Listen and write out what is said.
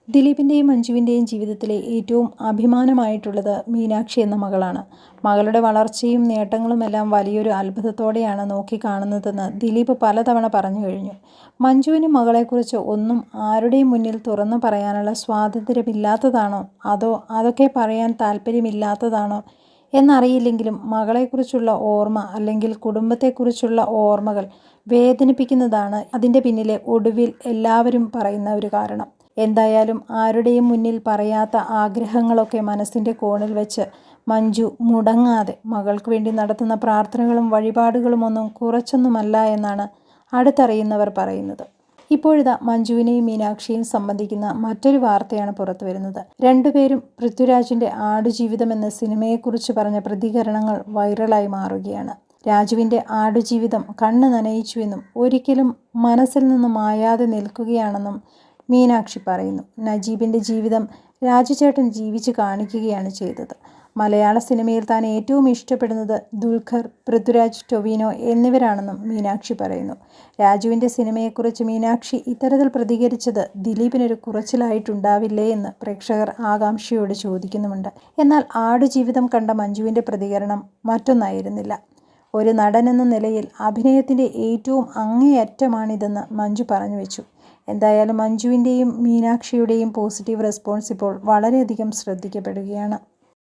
ദിലീപിൻ്റെയും മഞ്ജുവിൻ്റെയും ജീവിതത്തിലെ ഏറ്റവും അഭിമാനമായിട്ടുള്ളത് മീനാക്ഷി എന്ന മകളാണ്. മകളുടെ വളർച്ചയും നേട്ടങ്ങളുമെല്ലാം വലിയൊരു അത്ഭുതത്തോടെയാണ് നോക്കിക്കാണുന്നതെന്ന് ദിലീപ് പലതവണ പറഞ്ഞു കഴിഞ്ഞു. മഞ്ജുവിന് മകളെക്കുറിച്ച് ഒന്നും ആരുടെയും മുന്നിൽ തുറന്നു പറയാനുള്ള സ്വാതന്ത്ര്യമില്ലാത്തതാണോ അതോ അതൊക്കെ പറയാൻ താല്പര്യമില്ലാത്തതാണോ എന്നറിയില്ലെങ്കിലും മകളെക്കുറിച്ചുള്ള ഓർമ്മ അല്ലെങ്കിൽ കുടുംബത്തെക്കുറിച്ചുള്ള ഓർമ്മകൾ വേദനിപ്പിക്കുന്നതാണ് അതിൻ്റെ പിന്നിലെ ഒടുവിൽ എല്ലാവരും പറയുന്ന ഒരു കാരണം. എന്തായാലും ആരുടെയും മുന്നിൽ പറയാത്ത ആഗ്രഹങ്ങളൊക്കെ മനസ്സിൻ്റെ കോണിൽ വെച്ച് മഞ്ജു മുടങ്ങാതെ മകൾക്ക് വേണ്ടി നടത്തുന്ന പ്രാർത്ഥനകളും വഴിപാടുകളുമൊന്നും കുറച്ചൊന്നുമല്ല എന്നാണ് അടുത്തറിയുന്നവർ പറയുന്നത്. ഇപ്പോഴിതാ മഞ്ജുവിനെയും മീനാക്ഷിയെയും സംബന്ധിക്കുന്ന മറ്റൊരു വാർത്തയാണ് പുറത്തു വരുന്നത്. രണ്ടുപേരും പൃഥ്വിരാജിൻ്റെ ആടുജീവിതം എന്ന സിനിമയെക്കുറിച്ച് പറഞ്ഞ പ്രതികരണങ്ങൾ വൈറലായി മാറുകയാണ്. രാജുവിൻ്റെ ആടുജീവിതം കണ്ണ് നനയിച്ചുവെന്നും ഒരിക്കലും മനസ്സിൽ നിന്നും മായാതെ നിൽക്കുകയാണെന്നും മീനാക്ഷി പറയുന്നു. നജീബിൻ്റെ ജീവിതം രാജുചേട്ടൻ ജീവിച്ച് കാണിക്കുകയാണ് ചെയ്തത്. മലയാള സിനിമയിൽ താൻ ഏറ്റവും ഇഷ്ടപ്പെടുന്നത് ദുൽഖർ, പൃഥ്വിരാജ്, ടൊവിനോ എന്നിവരാണെന്നും മീനാക്ഷി പറയുന്നു. രാജുവിൻ്റെ സിനിമയെക്കുറിച്ച് മീനാക്ഷി ഇത്തരത്തിൽ പ്രതികരിച്ചത് ദിലീപിനൊരു കുറച്ചിലായിട്ടുണ്ടാവില്ലേ എന്ന് പ്രേക്ഷകർ ആകാംക്ഷയോട് ചോദിക്കുന്നുമുണ്ട്. എന്നാൽ ആടുജീവിതം കണ്ട മഞ്ജുവിൻ്റെ പ്രതികരണം മറ്റൊന്നായിരുന്നില്ല. ഒരു നടൻ എന്ന നിലയിൽ അഭിനയത്തിൻ്റെ ഏറ്റവും അങ്ങേയറ്റമാണിതെന്ന് മഞ്ജു പറഞ്ഞു വെച്ചു. എന്തായാലും മഞ്ജുവിൻ്റെയും മീനാക്ഷിയുടെയും പോസിറ്റീവ് റെസ്പോൺസ് ഇപ്പോൾ വളരെയധികം ശ്രദ്ധിക്കപ്പെടുകയാണ്.